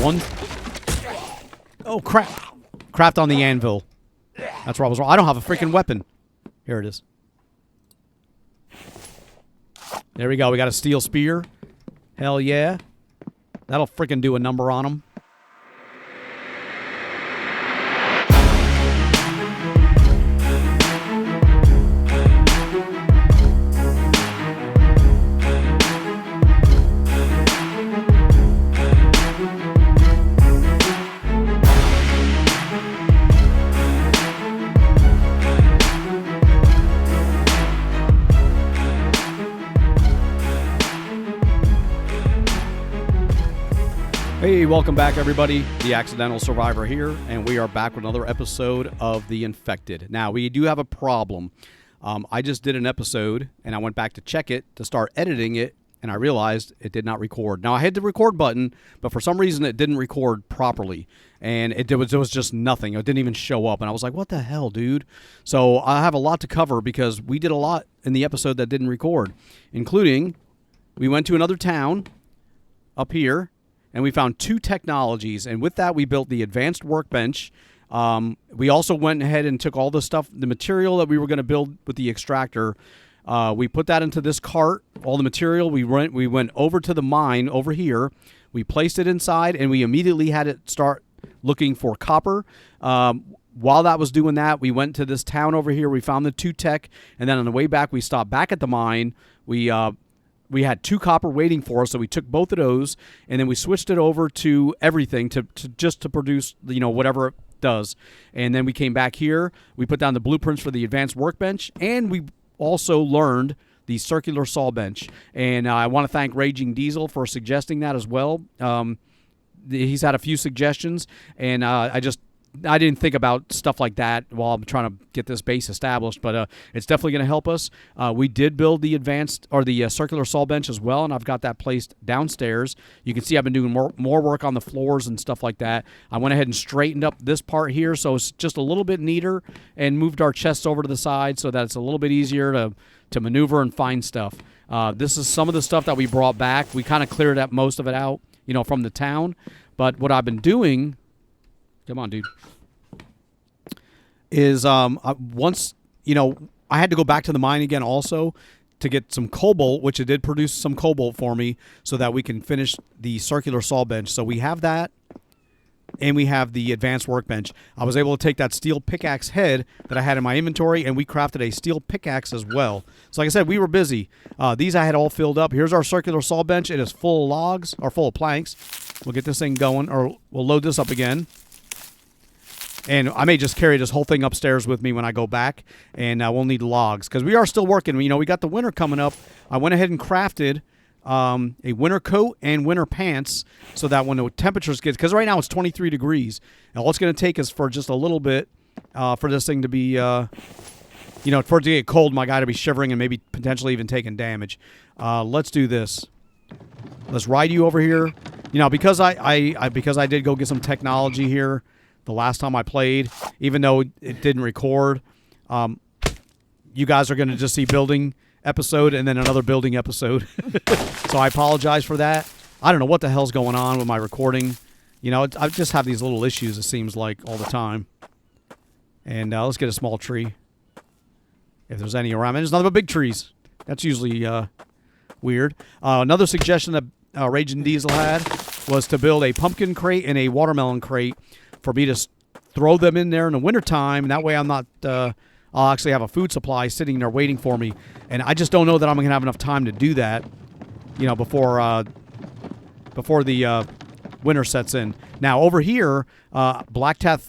one. Oh, crap. Crapped on the anvil. That's where I was wrong. I don't have a freaking weapon. Here it is. There we go. We got a steel spear. Hell yeah. That'll freaking do a number on him. Hey, welcome back, everybody. The Accidental Survivor here, and we are back with another episode of The Infected. Now, we do have a problem. I just did an episode, and I went back to check it to start editing it, and I realized it did not record. Now, I hit the record button, but for some reason, it didn't record properly, and it was just nothing. It didn't even show up, and I was like, what the hell, dude? So I have a lot to cover because we did a lot in the episode that didn't record, including we went to another town up here, and we found 2 technologies, and with that, we built the advanced workbench. We also went ahead and took all the stuff, the material that we were going to build with the extractor. We put that into this cart, all the material. We went over to the mine over here. We placed it inside, and we immediately had it start looking for copper. While that was doing that, we went to this town over here. We found the 2 tech, and then on the way back, we stopped back at the mine. We had 2 copper waiting for us, so we took both of those, and then we switched it over to everything to produce, whatever it does. And then we came back here. We put down the blueprints for the advanced workbench, and we also learned the circular saw bench. And I want to thank Raging Diesel for suggesting that as well. He's had a few suggestions, and I didn't think about stuff like that while I'm trying to get this base established, but it's definitely going to help us. We did build the advanced or the circular saw bench as well, and I've got that placed downstairs. You can see I've been doing more work on the floors and stuff like that. I went ahead and straightened up this part here, so it's just a little bit neater, and moved our chests over to the side so that it's a little bit easier to maneuver and find stuff. This is some of the stuff that we brought back. We kind of cleared up most of it out, from the town. But what I've been doing, come on, dude, is once, I had to go back to the mine again also to get some cobalt, which it did produce some cobalt for me so that we can finish the circular saw bench. So we have that, and we have the advanced workbench. I was able to take that steel pickaxe head that I had in my inventory, and we crafted a steel pickaxe as well. So like I said, we were busy. These I had all filled up. Here's our circular saw bench. It is full of logs, or full of planks. We'll get this thing going, or we'll load this up again. And I may just carry this whole thing upstairs with me when I go back, and we'll need logs because we are still working. We got the winter coming up. I went ahead and crafted a winter coat and winter pants so that when the temperatures get, because right now it's 23 degrees, and all it's going to take is for just a little bit for this thing to be, for it to get cold, my guy to be shivering and maybe potentially even taking damage. Let's do this. Let's ride you over here. Because I did go get some technology here the last time I played, even though it didn't record. You guys are going to just see building episode and then another building episode. So I apologize for that. I don't know what the hell's going on with my recording. I just have these little issues, it seems like, all the time. And let's get a small tree, if there's any around. And there's nothing but big trees. That's usually weird. Another suggestion that Raging Diesel had was to build a pumpkin crate and a watermelon crate for me to throw them in there in the wintertime, and that way I'm not, I'll actually have a food supply sitting there waiting for me. And I just don't know that I'm going to have enough time to do that, before the winter sets in. Now, over here, Black Hat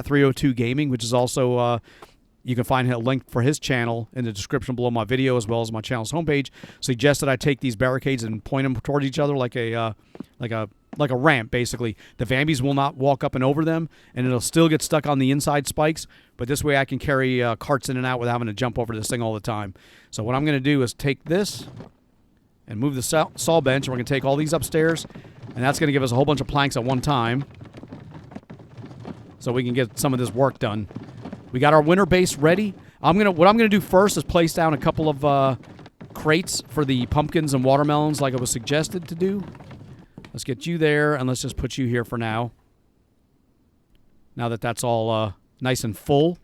302 Gaming, which is also, you can find a link for his channel in the description below my video, as well as my channel's homepage, suggested I take these barricades and point them toward each other like a ramp, basically. The Vambies will not walk up and over them, and it'll still get stuck on the inside spikes, but this way I can carry carts in and out without having to jump over this thing all the time. So what I'm going to do is take this and move the saw bench, and we're going to take all these upstairs, and that's going to give us a whole bunch of planks at one time so we can get some of this work done. We got our winter base ready. What I'm gonna do first is place down a couple of crates for the pumpkins and watermelons, like it was suggested to do. Let's get you there, and let's just put you here for now. Now that that's all nice and full.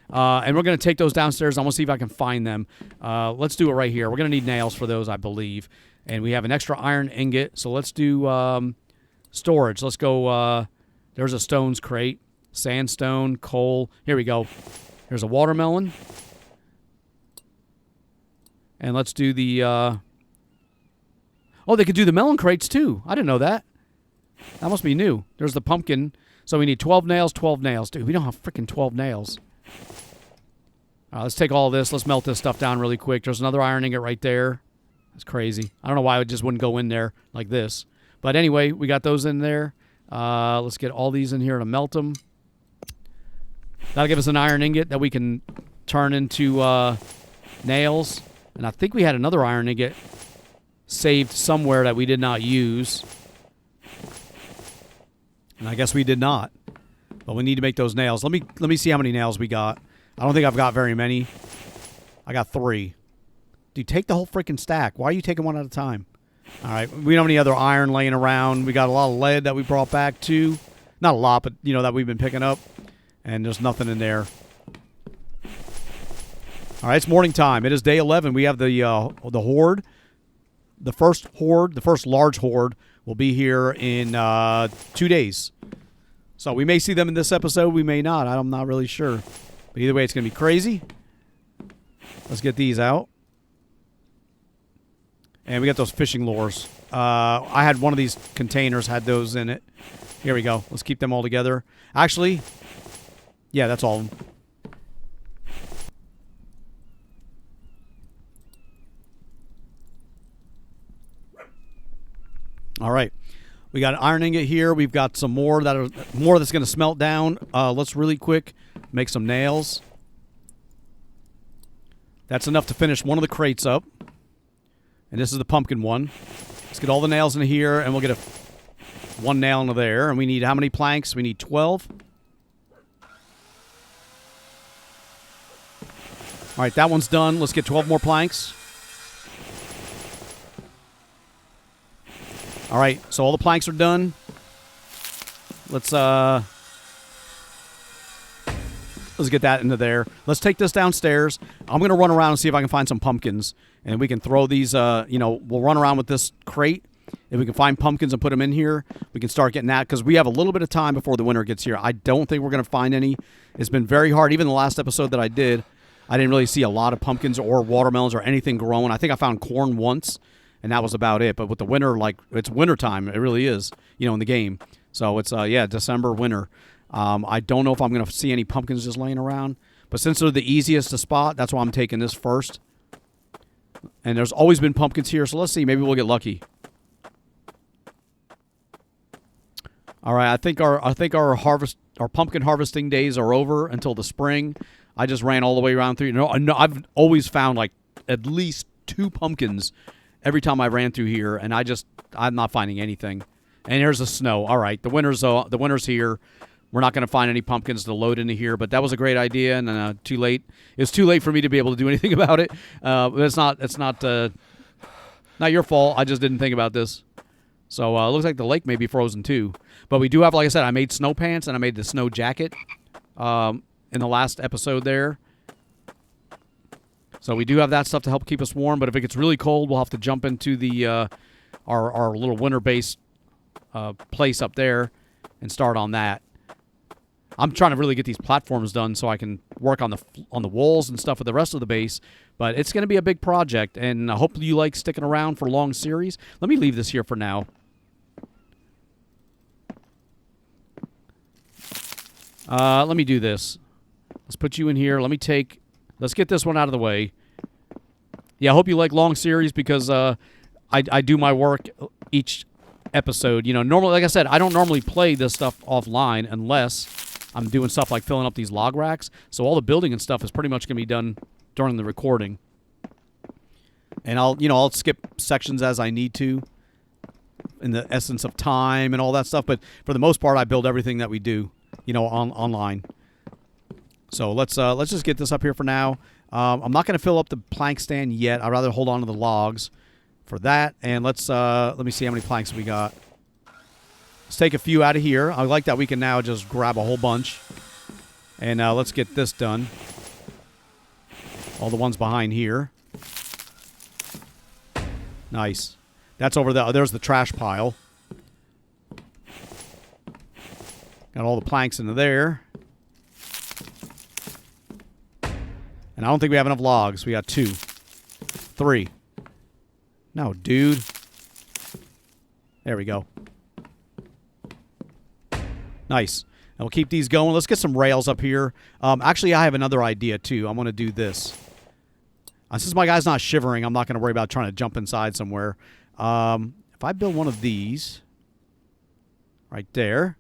And we're going to take those downstairs. I'm going to see if I can find them. Let's do it right here. We're going to need nails for those, I believe. And we have an extra iron ingot. So let's do storage. Let's go. There's a stones crate. Sandstone, coal. Here we go. Here's a watermelon. And let's do the... Oh, they could do the melon crates, too. I didn't know that. That must be new. There's the pumpkin. So we need 12 nails, 12 nails. Dude, we don't have freaking 12 nails. Let's take all of this. Let's melt this stuff down really quick. There's another iron ingot right there. That's crazy. I don't know why it just wouldn't go in there like this. But anyway, we got those in there. Let's get all these in here to melt them. That'll give us an iron ingot that we can turn into nails. And I think we had another iron ingot saved somewhere that we did not use. And I guess we did not. But we need to make those nails. Let me see how many nails we got. I don't think I've got very many. I got 3. Dude, take the whole freaking stack. Why are you taking one at a time? All right. We don't have any other iron laying around. We got a lot of lead that we brought back too. Not a lot, but you know, that we've been picking up. And there's nothing in there. All right, it's morning time. It is day 11. We have the horde. The first large horde will be here in 2 days. So we may see them in this episode. We may not. I'm not really sure. But either way, it's going to be crazy. Let's get these out. And we got those fishing lures. I had one of these containers, had those in it. Here we go. Let's keep them all together. Actually, yeah, that's all of them. All right. We got an iron ingot here. We've got some more that's going to smelt down. Let's really quick make some nails. That's enough to finish one of the crates up. And this is the pumpkin one. Let's get all the nails in here, and we'll get one nail into there. And we need how many planks? We need 12. All right, that one's done. Let's get 12 more planks. All right, so all the planks are done. Let's get that into there. Let's take this downstairs. I'm going to run around and see if I can find some pumpkins. And we can throw these, we'll run around with this crate. If we can find pumpkins and put them in here, we can start getting that. Because we have a little bit of time before the winter gets here. I don't think we're going to find any. It's been very hard. Even the last episode that I did, I didn't really see a lot of pumpkins or watermelons or anything growing. I think I found corn once. And that was about it. But with the winter, like, it's winter time. It really is, in the game. So it's, December, winter. I don't know if I'm going to see any pumpkins just laying around. But since they're the easiest to spot, that's why I'm taking this first. And there's always been pumpkins here. So let's see. Maybe we'll get lucky. All right. I think our pumpkin harvesting days are over until the spring. I just ran all the way around through. I've always found, like, at least 2 pumpkins every time I ran through here, and I'm not finding anything. And here's the snow. All right, the winter's here. We're not going to find any pumpkins to load into here, but that was a great idea, and too late. It's too late for me to be able to do anything about it. But it's not your fault. I just didn't think about this. So it looks like the lake may be frozen too. But we do have, like I said, I made snow pants and I made the snow jacket in the last episode there. So we do have that stuff to help keep us warm, but if it gets really cold, we'll have to jump into the our little winter base place up there and start on that. I'm trying to really get these platforms done so I can work on the walls and stuff with the rest of the base, but it's going to be a big project, and I hope you like sticking around for long series. Let me leave this here for now. Let me do this. Let's put you in here. Let's get this one out of the way. Yeah, I hope you like long series because I do my work each episode. Normally, like I said, I don't normally play this stuff offline unless I'm doing stuff like filling up these log racks. So all the building and stuff is pretty much going to be done during the recording. And I'll skip sections as I need to in the essence of time and all that stuff. But for the most part, I build everything that we do, online. So let's just get this up here for now. I'm not going to fill up the plank stand yet. I'd rather hold on to the logs for that. And let me see how many planks we got. Let's take a few out of here. I like that we can now just grab a whole bunch. And let's get this done. All the ones behind here. Nice. That's over there. There's the trash pile. Got all the planks into there. And I don't think we have enough logs. We got 2. 3. No, dude. There we go. Nice. And we'll keep these going. Let's get some rails up here. Actually, I have another idea, too. I'm going to do this. Since my guy's not shivering, I'm not going to worry about trying to jump inside somewhere. If I build one of these right there,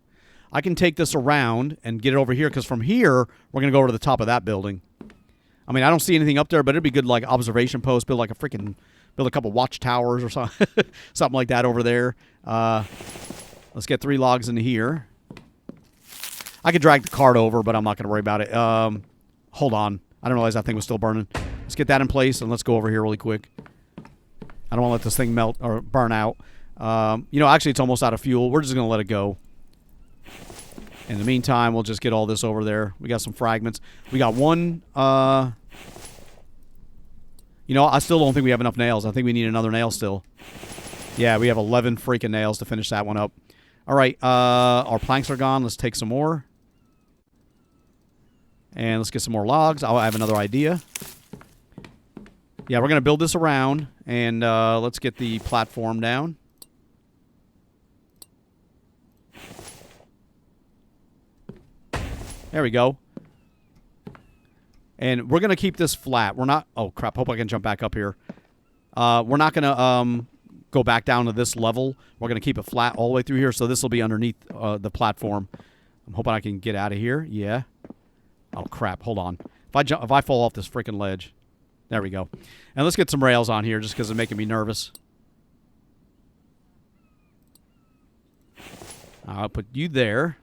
I can take this around and get it over here, because from here, we're going to go over to the top of that building. I mean, I don't see anything up there, but it'd be good, like, observation post, build a couple watchtowers or something, something like that over there. Let's get 3 logs into here. I could drag the cart over, but I'm not going to worry about it. Hold on. I didn't realize that thing was still burning. Let's get that in place, and let's go over here really quick. I don't want to let this thing melt or burn out. Actually, it's almost out of fuel. We're just going to let it go. In the meantime, we'll just get all this over there. We got some fragments. We got one. I still don't think we have enough nails. I think we need another nail still. Yeah, we have 11 freaking nails to finish that one up. All right, our planks are gone. Let's take some more. And let's get some more logs. I have another idea. Yeah, we're going to build this around. And let's get the platform down. There we go. And we're going to keep this flat. We're not... Oh, crap. Hope I can jump back up here. We're not going to go back down to this level. We're going to keep it flat all the way through here. So this will be underneath the platform. I'm hoping I can get out of here. Yeah. Oh, crap. Hold on. If I fall off this freaking ledge. There we go. And let's get some rails on here just because it's making me nervous. I'll put you there.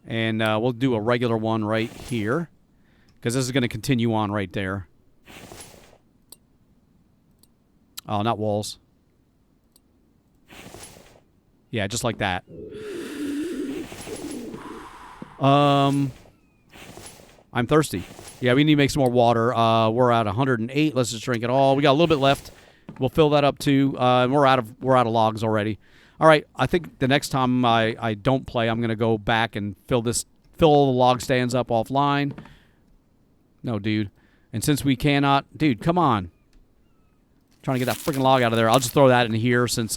And we'll do a regular one right here. Because this is going to continue on right there. Oh, not walls. Yeah, just like that. I'm thirsty. Yeah, we need to make some more water. We're at 108. Let's just drink it all. We got a little bit left. We'll fill that up too. We're out of logs already. All right, I think the next time I don't play, I'm gonna go back and fill all the log stands up offline. No, dude. And since we cannot, dude, come on. Trying to get that freaking log out of there. I'll just throw that in here since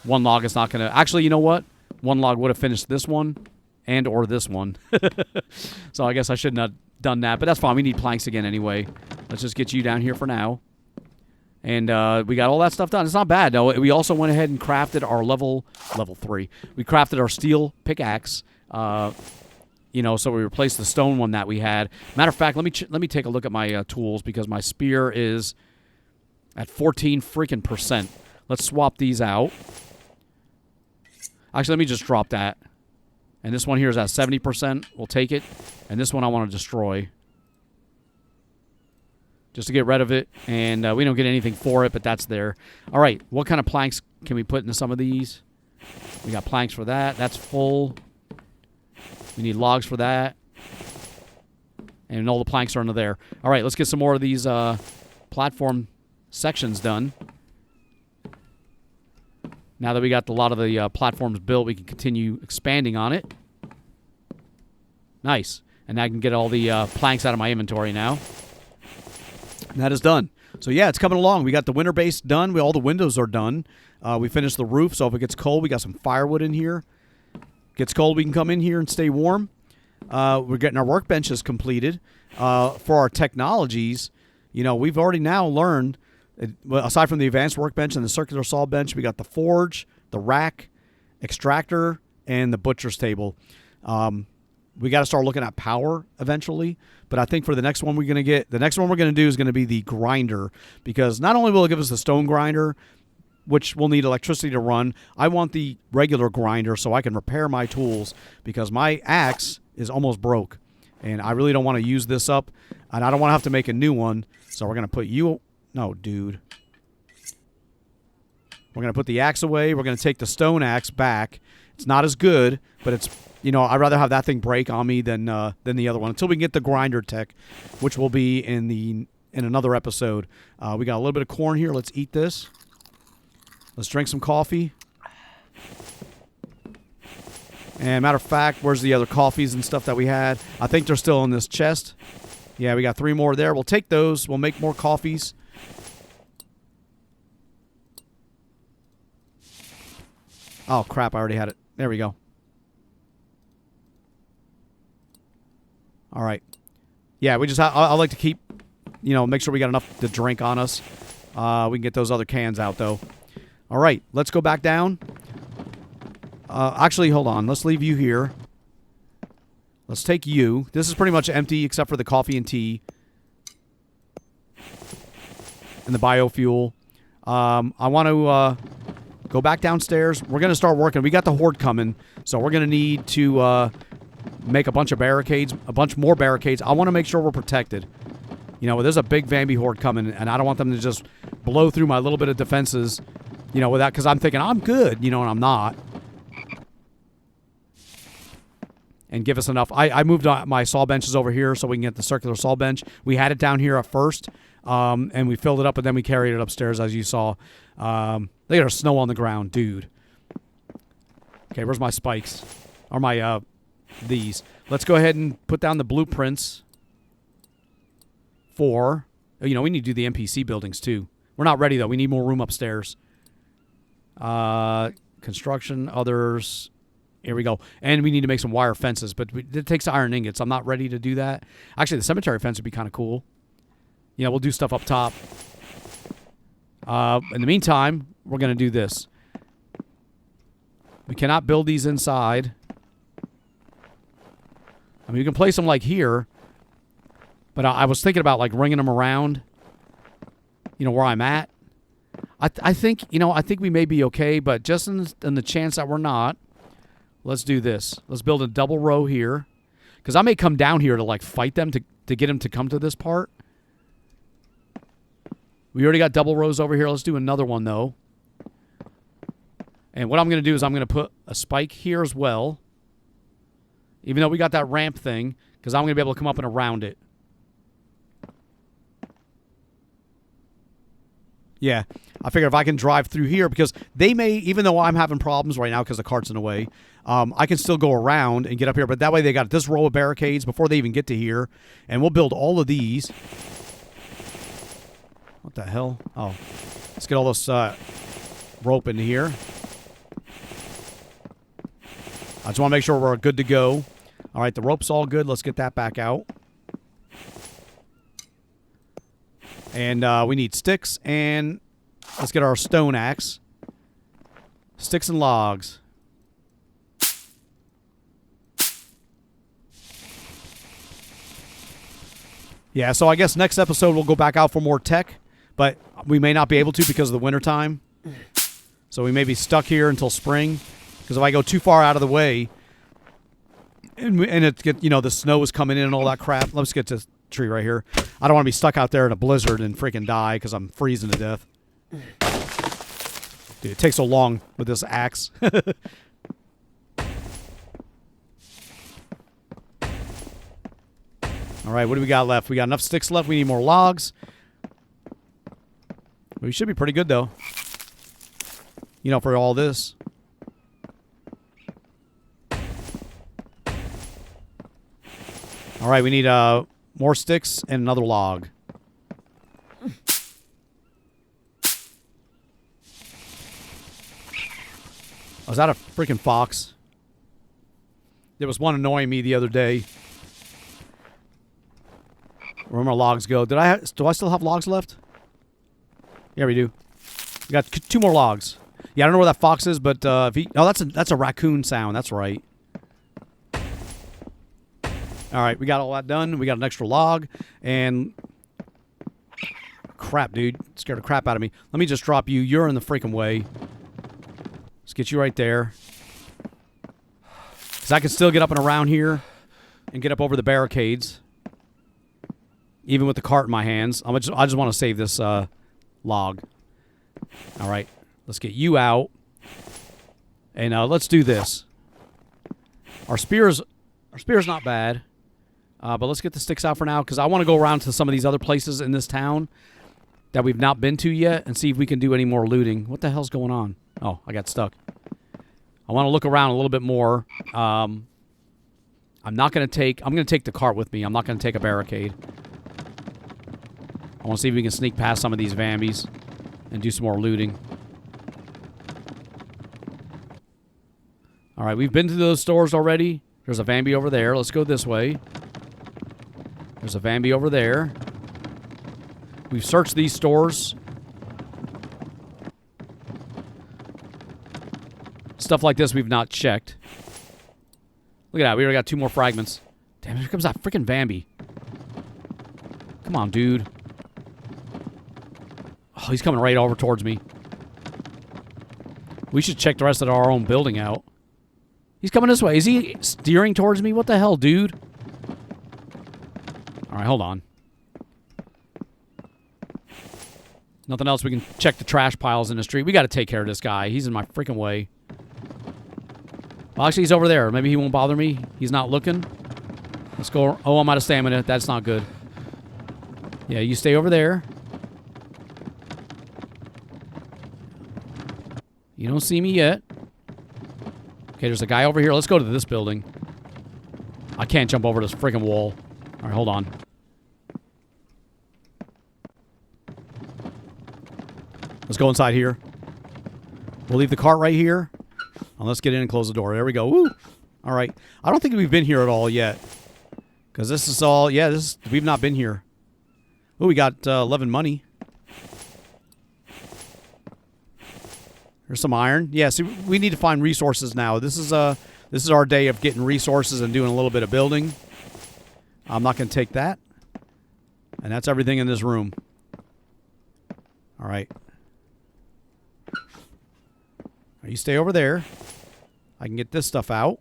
one log is not gonna. Actually, you know what? One log would have finished this one, and or this one. So I guess I shouldn't have done that, but that's fine. We need planks again anyway. Let's just get you down here for now. And we got all that stuff done. It's not bad, though. We also went ahead and crafted our level 3. We crafted our steel pickaxe. So we replaced the stone one that we had. Matter of fact, let me take a look at my tools because my spear is at 14 freaking %. Let's swap these out. Actually, let me just drop that. And this one here is at 70%. We'll take it. And this one I want to destroy. Just to get rid of it. And we don't get anything for it, but that's there. All right. What kind of planks can we put into some of these? We got planks for that. That's full. We need logs for that. And all the planks are under there. All right. Let's get some more of these platform sections done. Now that we got a lot of the platforms built, we can continue expanding on it. Nice. And I can get all the planks out of my inventory now. And that is done. So, yeah, it's coming along. We got the winter base done. All the windows are done. We finished the roof, so if it gets cold, we got some firewood in here. Gets cold, we can come in here and stay warm. We're getting our workbenches completed. For our technologies, we've already now learned, aside from the advanced workbench and the circular saw bench, we got the forge, the rack, extractor, and the butcher's table. We got to start looking at power eventually, but I think for the next one we're going to do is going to be the grinder, because not only will it give us the stone grinder, which will need electricity to run, I want the regular grinder so I can repair my tools, because my axe is almost broke, and I really don't want to use this up, and I don't want to have to make a new one, so we're going to put you... No, dude. We're going to put the axe away. We're going to take the stone axe back, It's not as good, but it's, you know, I'd rather have that thing break on me than the other one until we can get the grinder tech, which will be in another episode. We got a little bit of corn here. Let's eat this. Let's drink some coffee. And matter of fact, where's the other coffees and stuff that we had? I think they're still in this chest. Yeah, we got 3 more there. We'll take those. We'll make more coffees. Oh, crap. I already had it. There we go. All right. Yeah, we just I like to keep, you know, make sure we got enough to drink on us. We can get those other cans out, though. All right. Let's go back down. Actually, hold on. Let's leave you here. Let's take you. This is pretty much empty except for the coffee and tea. And the biofuel. I want to go back downstairs. We're going to start working. We got the horde coming. So we're going to need to make a bunch of barricades. A bunch more barricades. I want to make sure we're protected. You know, there's a big Vambi horde coming. And I don't want them to just blow through my little bit of defenses. You know, without, because I'm thinking I'm good. You know, and I'm not. And give us enough. I moved my saw benches over here so we can get the circular saw bench. We had it down here at first, and we filled it up, and then we carried it upstairs, as you saw. They got snow on the ground, dude. Okay, where's my spikes? Or my, these. Let's go ahead and put down the blueprints for, you know, we need to do the NPC buildings, too. We're not ready, though. We need more room upstairs. Construction, others. Here we go. And we need to make some wire fences, but it takes iron ingots. I'm not ready to do that. Actually, the cemetery fence would be kind of cool. You know, we'll do stuff up top. In the meantime, we're going to do this. We cannot build these inside. I mean, you can place them like here, but I was thinking about like ringing them around, you know, where I'm at. I think, you know, I think we may be okay, but just in the chance that we're not, let's do this. Let's build a double row here. Because I may come down here to, like, fight them to get them to come to this part. We already got double rows over here. Let's do another one, though. And what I'm going to do is I'm going to put a spike here as well. Even though we got that ramp thing. Because I'm going to be able to come up and around it. Yeah. I figure if I can drive through here, because they may, even though I'm having problems right now because the cart's in the way, I can still go around and get up here. But that way they got this row of barricades before they even get to here. And we'll build all of these. What the hell? Oh. Let's get all this rope in here. I just want to make sure we're good to go. All right, the rope's all good. Let's get that back out. And we need sticks and... Let's get our stone axe. Sticks and logs. Yeah, so I guess next episode we'll go back out for more tech, but we may not be able to because of the wintertime. So we may be stuck here until spring. Because if I go too far out of the way, and it get, you know, the snow is coming in and all that crap. Let's get to this tree right here. I don't want to be stuck out there in a blizzard and freaking die because I'm freezing to death. Dude, it takes so long with this axe. All right, what do we got left? We got enough sticks left. We need more logs. We should be pretty good, though. You know, for all this. All right, we need more sticks and another log. Oh, is that a freaking fox? There was one annoying me the other day. Where my logs go? Do I still have logs left? Yeah, we do. We got 2 more logs. Yeah, I don't know where that fox is, but if he... Oh, that's a raccoon sound. That's right. All right, we got all that done. We got an extra log, and... Crap, dude. Scared the crap out of me. Let me just drop you. You're in the freaking way. Let's get you right there. Because I can still get up and around here and get up over the barricades. Even with the cart in my hands. I just want to save this log. All right. Let's get you out. And let's do this. Our spear's not bad. But let's get the sticks out for now, because I want to go around to some of these other places in this town that we've not been to yet and see if we can do any more looting. What the hell's going on? Oh, I got stuck. I want to look around a little bit more. I'm going to take the cart with me. I'm not going to take a barricade. I want to see if we can sneak past some of these Vambies and do some more looting. All right, we've been to those stores already. There's a Vambi over there. Let's go this way. There's a Vambi over there. We've searched these stores. Stuff like this we've not checked. Look at that. We already got 2 more fragments. Damn, here comes that freaking Vambi. Come on, dude. Oh, he's coming right over towards me. We should check the rest of our own building out. He's coming this way. Is he steering towards me? What the hell, dude? All right, hold on. Nothing else. We can check the trash piles in the street. We got to take care of this guy. He's in my freaking way. Well, actually, he's over there. Maybe he won't bother me. He's not looking. Let's go. Oh, I'm out of stamina. That's not good. Yeah, you stay over there. You don't see me yet. Okay, there's a guy over here. Let's go to this building. I can't jump over this freaking wall. All right, hold on. Let's go inside here. We'll leave the cart right here. And let's get in and close the door. There we go. Woo! All right. I don't think we've been here at all yet. Because this is all... Yeah, we've not been here. Oh, we got 11 money. There's some iron. Yeah, see, we need to find resources now. This is our day of getting resources and doing a little bit of building. I'm not going to take that. And that's everything in this room. All right. You stay over there. I can get this stuff out.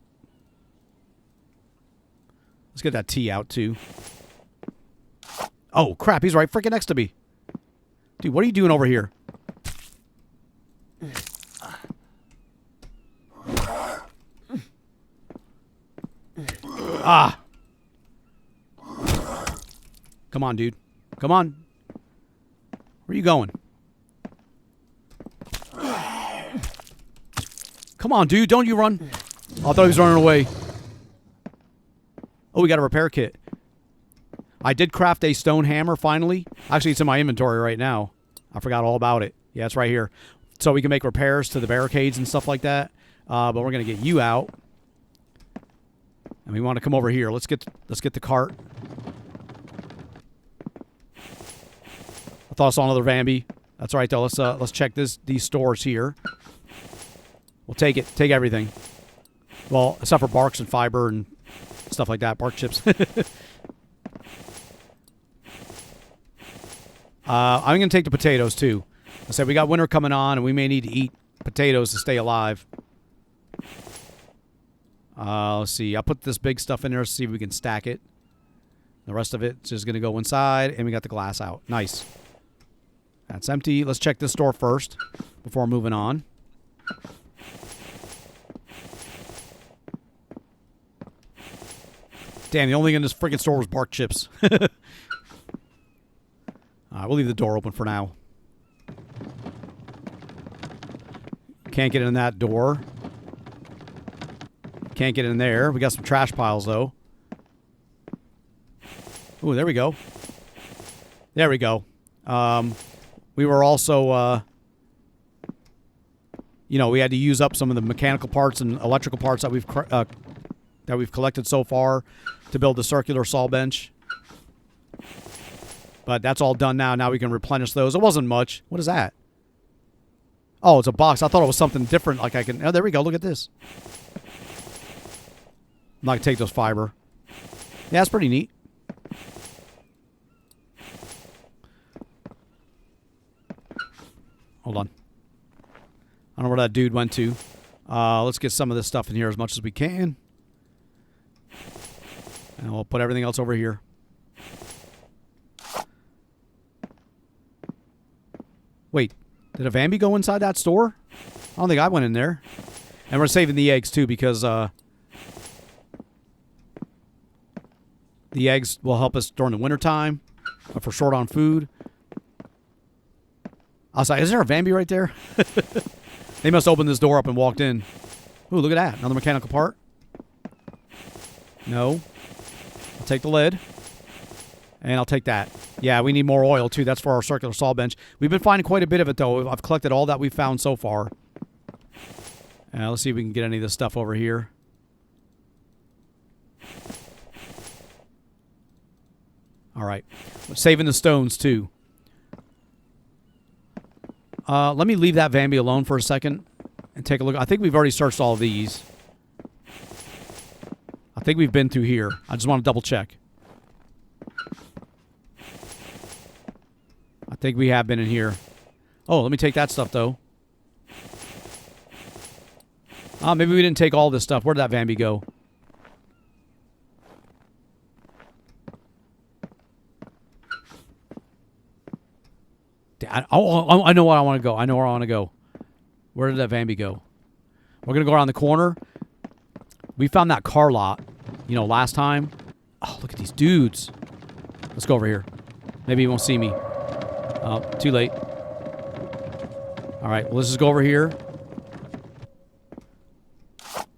Let's get that tea out, too. Oh, crap. He's right freaking next to me. Dude, what are you doing over here? Ah. Come on, dude. Come on. Where are you going? Come on, dude. Don't you run. Oh, I thought he was running away. Oh, we got a repair kit. I did craft a stone hammer, finally. Actually, it's in my inventory right now. I forgot all about it. Yeah, it's right here. So we can make repairs to the barricades and stuff like that. But we're going to get you out. And we want to come over here. Let's get the cart. I thought I saw another Vambi. That's right, though. Let's check these stores here. We'll take it. Take everything. Well, except for barks and fiber and stuff like that. Bark chips. I'm going to take the potatoes, too. I said we got winter coming on, and we may need to eat potatoes to stay alive. Let's see. I'll put this big stuff in there to see if we can stack it. The rest of it's just going to go inside, and we got the glass out. Nice. That's empty. Let's check this store first before moving on. Damn, the only thing in this freaking store was bark chips. We'll leave the door open for now. Can't get in that door. Can't get in there. We got some trash piles, though. Ooh, there we go. There we go. We were also, you know, we had to use up some of the mechanical parts and electrical parts that we've collected so far to build the circular saw bench. But that's all done now. Now we can replenish those. It wasn't much. What is that? Oh, it's a box. I thought it was something different. Like I can... Oh, there we go. Look at this. I'm not going to take those fiber. Yeah, that's pretty neat. Hold on. I don't know where that dude went to. Let's get some of this stuff in here as much as we can. And we'll put everything else over here. Wait, did a Vambi go inside that store? I don't think I went in there. And we're saving the eggs, too, because the eggs will help us during the wintertime if we're short on food. I was like, is there a Bambi right there? They must have opened this door up and walked in. Ooh, look at that. Another mechanical part. No. I'll take the lid. And I'll take that. Yeah, we need more oil, too. That's for our circular saw bench. We've been finding quite a bit of it, though. I've collected all that we've found so far. Let's see if we can get any of this stuff over here. All right. We're saving the stones, too. Let me leave that Bambi alone for a second and take a look. I think we've already searched all of these. I think we've been through here. I just want to double check. I think we have been in here. Oh, let me take that stuff, though. Maybe we didn't take all this stuff. Where did that Bambi go? I know where I want to go. I know where I want to go. Where did that Bambi go? We're going to go around the corner. We found that car lot, you know, last time. Oh, look at these dudes. Let's go over here. Maybe he won't see me. Oh, too late. All right, well, let's just go over here.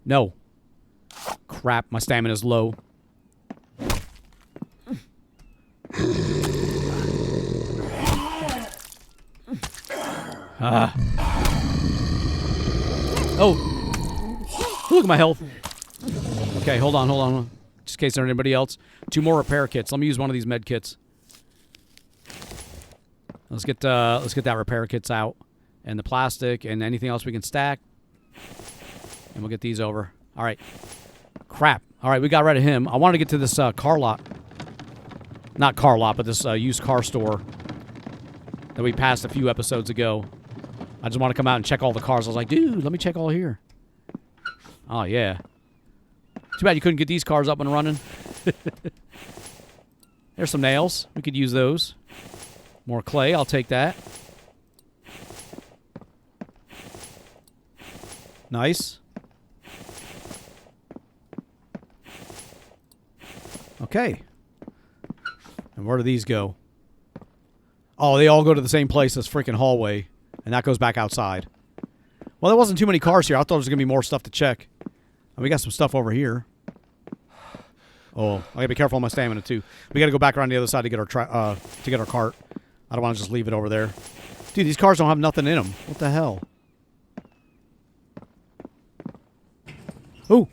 No. Crap, my stamina's low. Oh. Look at my health. Okay, hold on. Just in case there's anybody else. 2 more repair kits. Let me use one of these med kits. Let's get that repair kits out. And the plastic and anything else we can stack. And we'll get these over. All right. Crap. All right, we got rid of him. I wanted to get to this car lot. Not car lot, but this used car store that we passed a few episodes ago. I just want to come out and check all the cars. I was like, dude, let me check all here. Oh, yeah. Too bad you couldn't get these cars up and running. There's some nails. We could use those. More clay. I'll take that. Nice. Okay. And where do these go? Oh, they all go to the same place, this freaking hallway. And that goes back outside. Well, there wasn't too many cars here. I thought there was going to be more stuff to check. And we got some stuff over here. Oh, I got to be careful on my stamina, too. We got to go back around the other side to get our cart. I don't want to just leave it over there. Dude, these cars don't have nothing in them. What the hell? Ooh,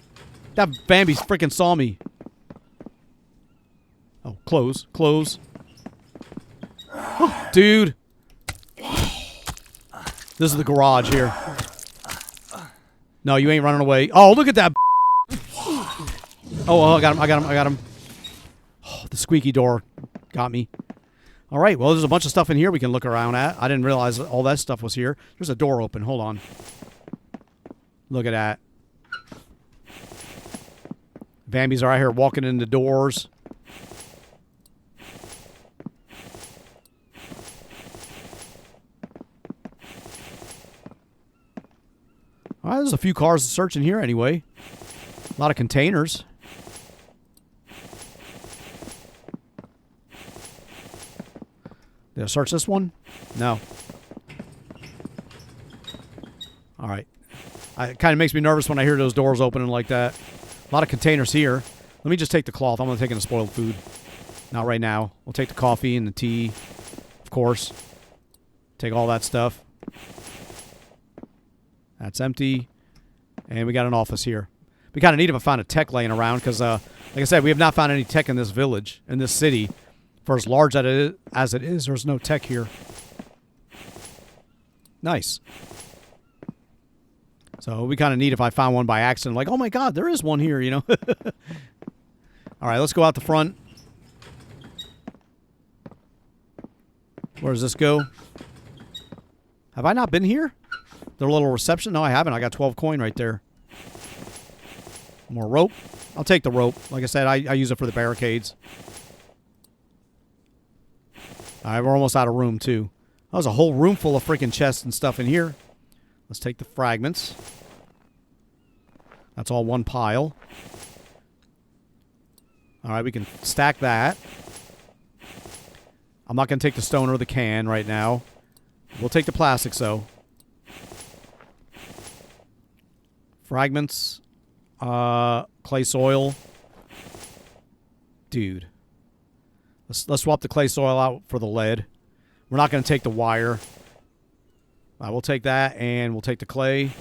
that Bambi freaking saw me. Oh, close. Oh, dude. This is the garage here. No, you ain't running away. Oh, look at that. Oh, I got him. Oh, the squeaky door got me. All right, well, there's a bunch of stuff in here we can look around at. I didn't realize all that stuff was here. There's a door open. Hold on. Look at that. Bambis are out here walking into doors. All right, there's a few cars to search in here anyway. A lot of containers. Did I search this one? No. All right. It kind of makes me nervous when I hear those doors opening like that. A lot of containers here. Let me just take the cloth. I'm going to take in the spoiled food. Not right now. We'll take the coffee and the tea, of course. Take all that stuff. That's empty. And we got an office here. Be kind of neat if I found a tech laying around because, like I said, we have not found any tech in this village, in this city. For as large as it is, there's no tech here. Nice. So it would be kind of neat if I found one by accident. Like, oh my god, there is one here, you know. All right, let's go out the front. Where does this go? Have I not been here? Their little reception? No, I haven't. I got 12 coin right there. More rope. I'll take the rope. Like I said, I use it for the barricades. All right, we're almost out of room, too. That was a whole room full of freaking chests and stuff in here. Let's take the fragments. That's all one pile. All right, we can stack that. I'm not going to take the stone or the can right now. We'll take the plastics, though. Fragments. Clay soil. Dude. Let's swap the clay soil out for the lead. We're not going to take the wire. We'll take that, and we'll take the clay.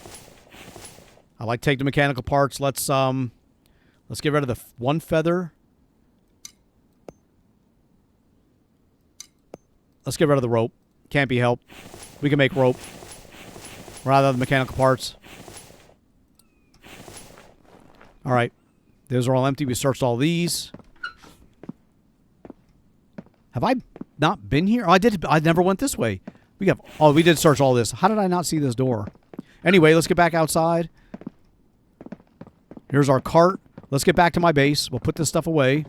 I like to take the mechanical parts. Let's get rid of the one feather. Let's get rid of the rope. Can't be helped. We can make rope. Rather than the mechanical parts. All right. Those are all empty. We searched all these. Have I not been here? Oh, I did. I never went this way. We did search all this. How did I not see this door? Anyway, let's get back outside. Here's our cart. Let's get back to my base. We'll put this stuff away.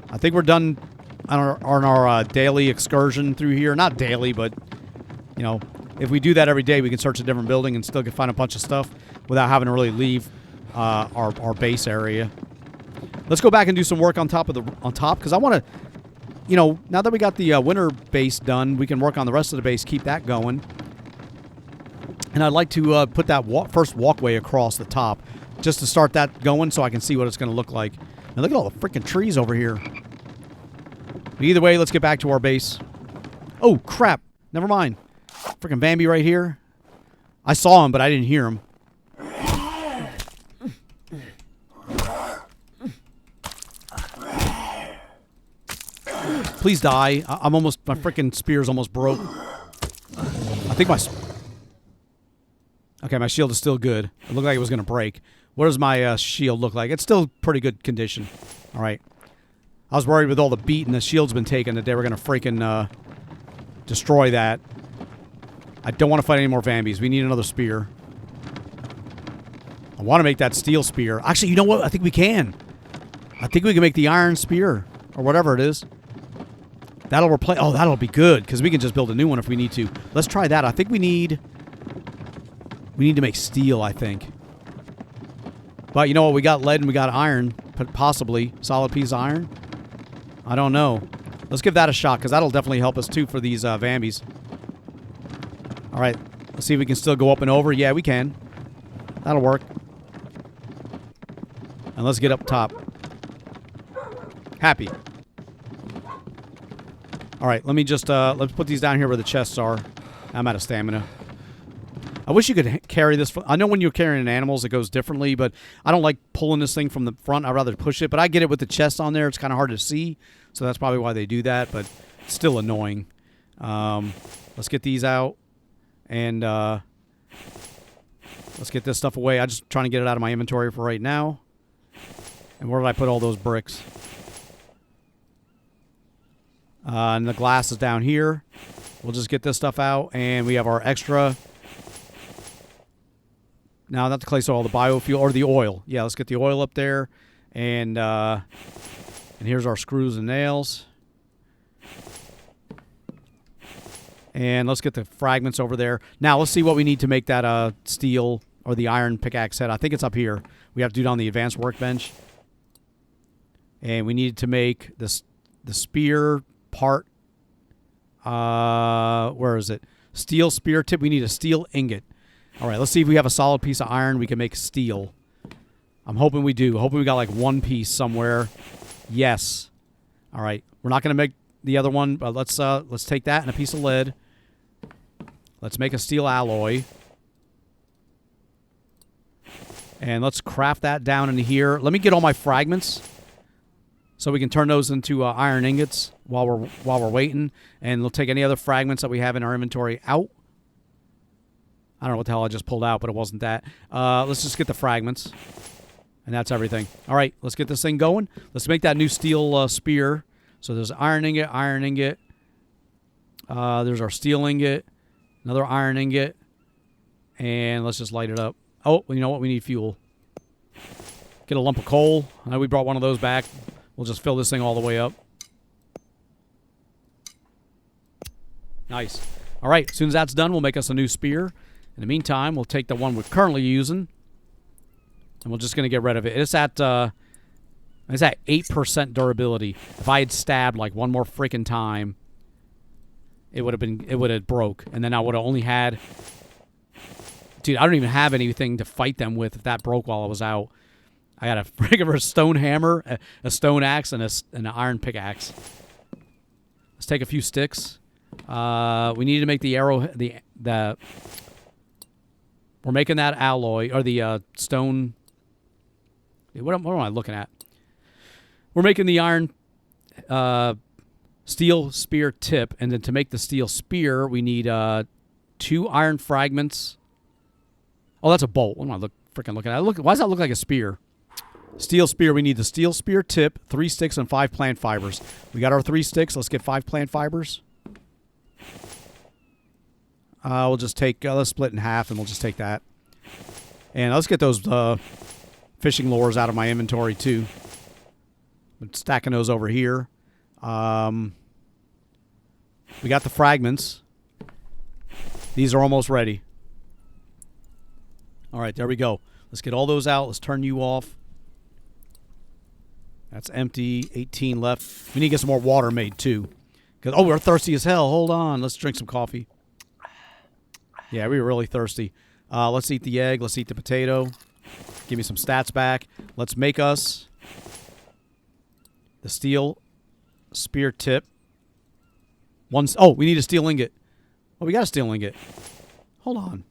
I think we're done on our daily excursion through here. Not daily, but, you know, if we do that every day, we can search a different building and still can find a bunch of stuff without having to really leave our base area. Let's go back and do some work on top, because I want to, you know, now that we got the winter base done, we can work on the rest of the base, keep that going. And I'd like to put that first walkway across the top just to start that going so I can see what it's going to look like. And look at all the freaking trees over here. But either way, let's get back to our base. Oh, crap. Never mind. Freaking Bambi right here. I saw him, but I didn't hear him. Please die. I'm almost... My freaking spear's almost broke. I think my... Okay, my shield is still good. It looked like it was going to break. What does my shield look like? It's still pretty good condition. All right. I was worried with all the beating the shield's been taken that they were going to freaking destroy that. I don't want to fight any more Vambies. We need another spear. I want to make that steel spear. Actually, you know what? I think we can. I think we can make the iron spear. Or whatever it is. That'll replace... Oh, that'll be good. Because we can just build a new one if we need to. Let's try that. I think we need... We need to make steel, I think. But you know what? We got lead and we got iron. Possibly. Solid piece of iron. I don't know. Let's give that a shot, because that'll definitely help us, too, for these Vambies. All right. Let's see if we can still go up and over. Yeah, we can. That'll work. And let's get up top. Happy. All right. Let me just... let's put these down here where the chests are. I'm out of stamina. I wish you could carry this. I know when you're carrying animals, it goes differently, but I don't like pulling this thing from the front. I'd rather push it, but I get it with the chest on there. It's kind of hard to see, so that's probably why they do that, but it's still annoying. Let's get these out, and let's get this stuff away. I'm just trying to get it out of my inventory for right now. And where did I put all those bricks? And the glass is down here. We'll just get this stuff out, and we have our extra... Now, not the clay soil, the biofuel, or the oil. Yeah, let's get the oil up there. And here's our screws and nails. And let's get the fragments over there. Now, let's see what we need to make that steel or the iron pickaxe head. I think it's up here. We have to do it on the advanced workbench. And we need to make this the spear part. Where is it? Steel spear tip. We need a steel ingot. All right, let's see if we have a solid piece of iron we can make steel. I'm hoping we do. Hoping we got like one piece somewhere. Yes. All right. We're not going to make the other one, but let's take that and a piece of lead. Let's make a steel alloy. And let's craft that down into here. Let me get all my fragments so we can turn those into iron ingots while we're waiting. And we'll take any other fragments that we have in our inventory out. I don't know what the hell I just pulled out, but it wasn't that. Let's just get the fragments. And that's everything. All right, let's get this thing going. Let's make that new steel spear. So there's iron ingot, iron ingot. There's our steel ingot, another iron ingot. And let's just light it up. Oh, you know what? We need fuel. Get a lump of coal. I know we brought one of those back. We'll just fill this thing all the way up. Nice. All right, as soon as that's done, we'll make us a new spear. In the meantime, we'll take the one we're currently using, And we're just going to get rid of it. It's at 8% durability. If I had stabbed like one more freaking time, it would have broke. And then I would have only had... Dude, I don't even have anything to fight them with if that broke while I was out. I got a freaking stone hammer, a stone axe, and an iron pickaxe. Let's take a few sticks. We need to make the arrow... We're making that alloy, or the stone... What am I looking at? We're making the iron steel spear tip, and then to make the steel spear, we need 2 iron fragments. Oh, that's a bolt. What am I freaking looking at? Why does that look like a spear? Steel spear. We need the steel spear tip, 3 sticks, and 5 plant fibers. We got our 3 sticks. Let's get 5 plant fibers. We'll just take... let's split in half, and we'll just take that. And let's get those fishing lures out of my inventory, too. I'm stacking those over here. We got the fragments. These are almost ready. All right, there we go. Let's get all those out. Let's turn you off. That's empty. 18 left. We need to get some more water made, too. Oh, we're thirsty as hell. Hold on. Let's drink some coffee. Yeah, we were really thirsty. Let's eat the egg. Let's eat the potato. Give me some stats back. Let's make us the steel spear tip. Oh, we need a steel ingot. Oh, we got a steel ingot. Hold on.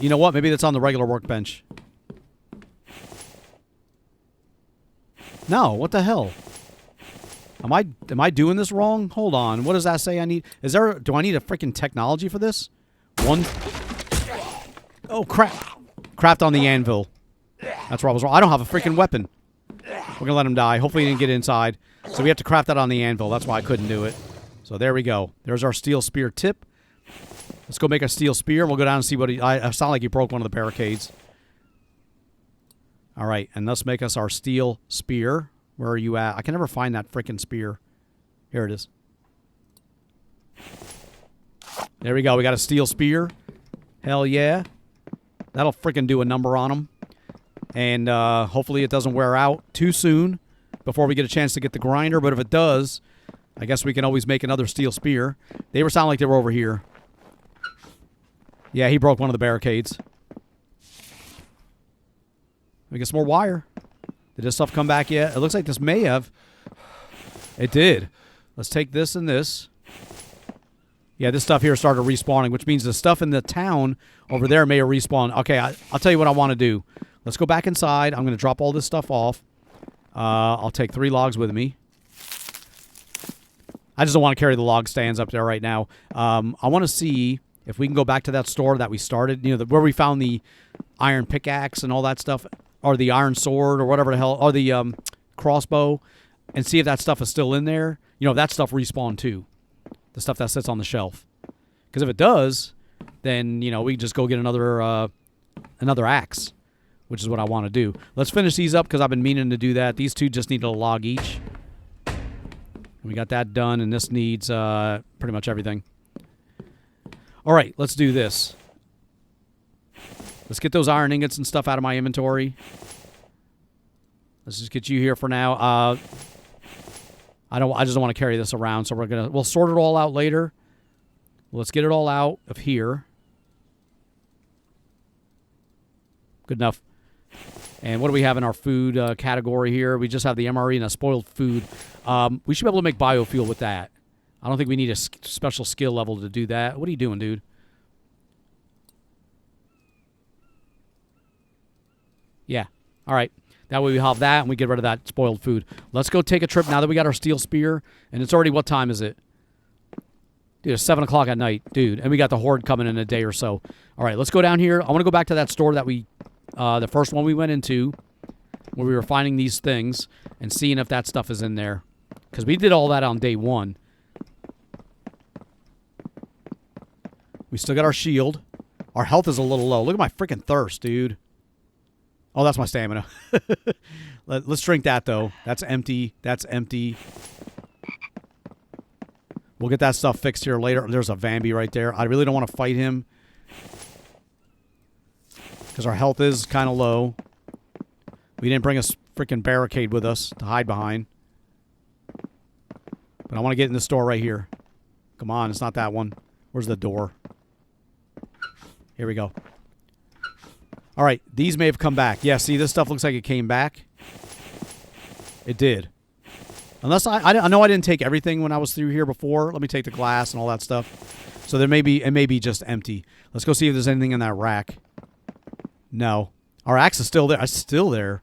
You know what? Maybe that's on the regular workbench. No, what the hell? Am I doing this wrong? Hold on. What does that say I need? Do I need a freaking technology for this? Oh, crap. Craft on the anvil. That's where I was wrong. I don't have a freaking weapon. We're going to let him die. Hopefully he didn't get inside. So we have to craft that on the anvil. That's why I couldn't do it. So there we go. There's our steel spear tip. Let's go make a steel spear. We'll go down and see what I sound like he broke one of the barricades. All right. And let's make us our steel spear. Where are you at? I can never find that freaking spear. Here it is. There we go. We got a steel spear. Hell yeah. That'll freaking do a number on them. And hopefully it doesn't wear out too soon before we get a chance to get the grinder. But if it does, I guess we can always make another steel spear. They were sounding like they were over here. Yeah, he broke one of the barricades. We get some more wire. Did this stuff come back yet? It looks like this may have. It did. Let's take this and this. Yeah, this stuff here started respawning, which means the stuff in the town over there may have respawned. Okay, I'll tell you what I want to do. Let's go back inside. I'm going to drop all this stuff off. I'll take 3 logs with me. I just don't want to carry the log stands up there right now. I want to see if we can go back to that store that we started, you know, where we found the iron pickaxe and all that stuff, or the iron sword, or whatever the hell, or the crossbow, and see if that stuff is still in there. You know, that stuff respawned too. The stuff that sits on the shelf. Because if it does, then, you know, we can just go get another axe, which is what I want to do. Let's finish these up because I've been meaning to do that. These 2 just need a log each. We got that done, and this needs pretty much everything. All right, let's do this. Let's get those iron ingots and stuff out of my inventory. Let's just get you here for now. I just don't want to carry this around, so we'll sort it all out later. Let's get it all out of here. Good enough. And what do we have in our food category here? We just have the MRE and a spoiled food. We should be able to make biofuel with that. I don't think we need a special skill level to do that. What are you doing, dude? Yeah. All right. That way we have that, and we get rid of that spoiled food. Let's go take a trip now that we got our steel spear. And it's already, what time is it? Dude, it's 7 o'clock at night, dude. And we got the horde coming in a day or so. All right, let's go down here. I want to go back to that store that we, the first one we went into, where we were finding these things and seeing if that stuff is in there. Because we did all that on day 1. We still got our shield. Our health is a little low. Look at my freaking thirst, dude. Oh, that's my stamina. Let's drink that, though. That's empty. That's empty. We'll get that stuff fixed here later. There's a Vambi right there. I really don't want to fight him. Because our health is kind of low. We didn't bring a freaking barricade with us to hide behind. But I want to get in this door right here. Come on, it's not that one. Where's the door? Here we go. All right, these may have come back. Yeah, see, this stuff looks like it came back. It did. Unless I know I didn't take everything when I was through here before. Let me take the glass and all that stuff. So there may be, it may be just empty. Let's go see if there's anything in that rack. No. Our axe is still there. It's still there.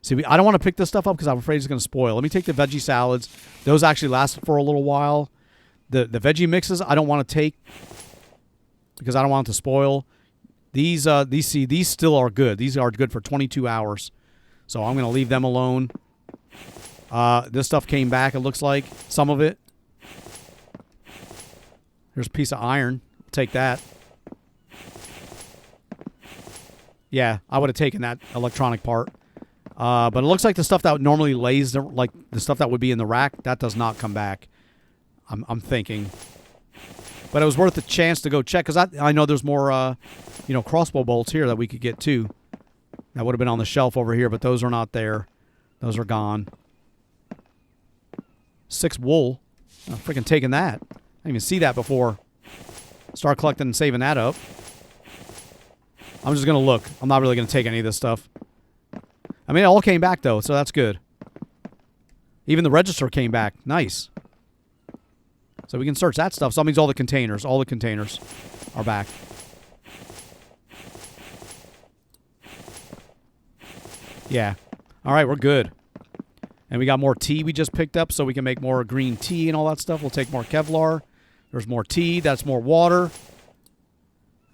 See, I don't want to pick this stuff up because I'm afraid it's going to spoil. Let me take the veggie salads. Those actually lasted for a little while. The veggie mixes I don't want to take because I don't want it to spoil. These still are good. These are good for 22 hours. So I'm going to leave them alone. This stuff came back, it looks like. Some of it. There's a piece of iron. I'll take that. Yeah, I would have taken that electronic part. But it looks like the stuff that normally lays, like the stuff that would be in the rack, that does not come back. I'm thinking. But it was worth the chance to go check, because I know there's more, crossbow bolts here that we could get too. That would have been on the shelf over here, but those are not there. Those are gone. 6 wool. I'm freaking taking that. I didn't even see that before. Start collecting and saving that up. I'm just going to look. I'm not really going to take any of this stuff. I mean, it all came back, though, so that's good. Even the register came back. Nice. So we can search that stuff. So that means all the containers are back. Yeah. All right, we're good. And we got more tea we just picked up, so we can make more green tea and all that stuff. We'll take more Kevlar. There's more tea. That's more water.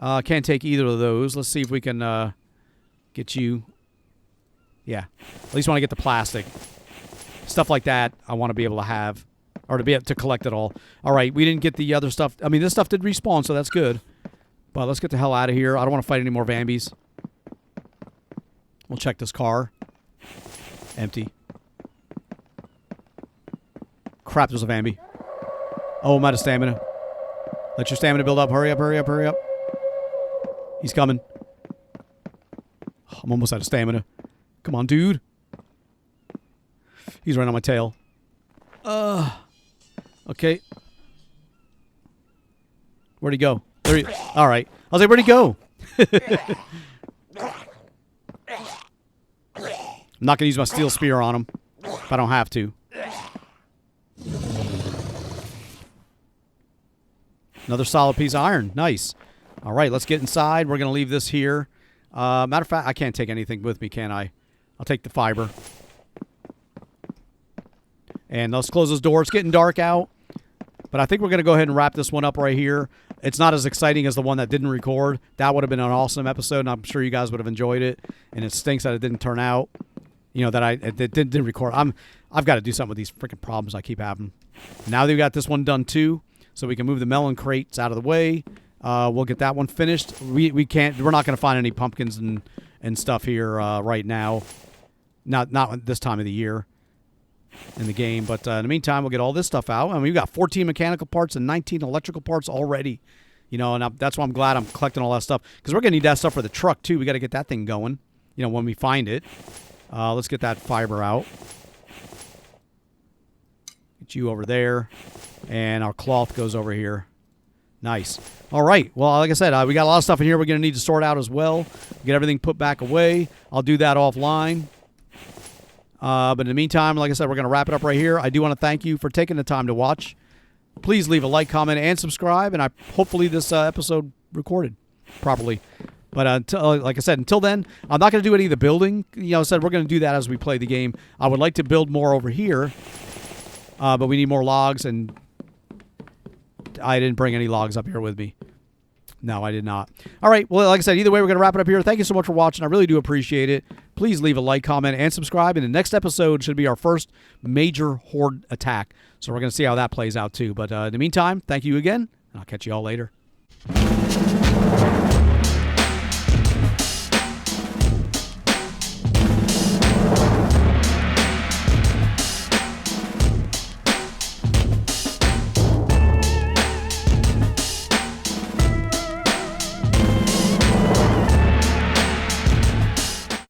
Can't take either of those. Let's see if we can get you. Yeah. At least want to get the plastic. Stuff like that I want to be able to have. Or to be able to collect it all. All right, we didn't get the other stuff. I mean, this stuff did respawn, so that's good. But let's get the hell out of here. I don't want to fight any more Vambies. We'll check this car. Empty. Crap, there's a Vambi. Oh, I'm out of stamina. Let your stamina build up. Hurry up, hurry up, hurry up. He's coming. I'm almost out of stamina. Come on, dude. He's right on my tail. Okay. Where'd he go? There he... All right. I was like, where'd he go? I'm not going to use my steel spear on him if I don't have to. Another solid piece of iron. Nice. All right, let's get inside. We're going to leave this here. Matter of fact, I can't take anything with me, can I? I'll take the fiber. And let's close this door. It's getting dark out. But I think we're going to go ahead and wrap this one up right here. It's not as exciting as the one that didn't record. That would have been an awesome episode, and I'm sure you guys would have enjoyed it. And it stinks that it didn't turn out. You know, that it didn't record. I've got to do something with these freaking problems I keep having. Now that we got this one done too, so we can move the melon crates out of the way. We'll get that one finished. We're not going to find any pumpkins and stuff here right now. Not this time of the year in the game. But in the meantime, we'll get all this stuff out. I mean, we've got 14 mechanical parts and 19 electrical parts already. You know, and that's why I'm glad I'm collecting all that stuff. Because we're going to need that stuff for the truck, too. We got to get that thing going, you know, when we find it. Let's get that fiber out. Get you over there. And our cloth goes over here. Nice. All right. Well, like I said, we got a lot of stuff in here we're going to need to sort out as well. Get everything put back away. I'll do that offline. But in the meantime, like I said, we're going to wrap it up right here. I do want to thank you for taking the time to watch. Please leave a like, comment, and subscribe. And hopefully this episode recorded properly. But like I said, until then, I'm not going to do any of the building. You know, I said we're going to do that as we play the game. I would like to build more over here. But we need more logs, and I didn't bring any logs up here with me. No, I did not. All right. Well, like I said, either way, we're going to wrap it up here. Thank you so much for watching. I really do appreciate it. Please leave a like, comment, and subscribe. And the next episode should be our first major horde attack. So we're going to see how that plays out, too. But in the meantime, thank you again, and I'll catch you all later.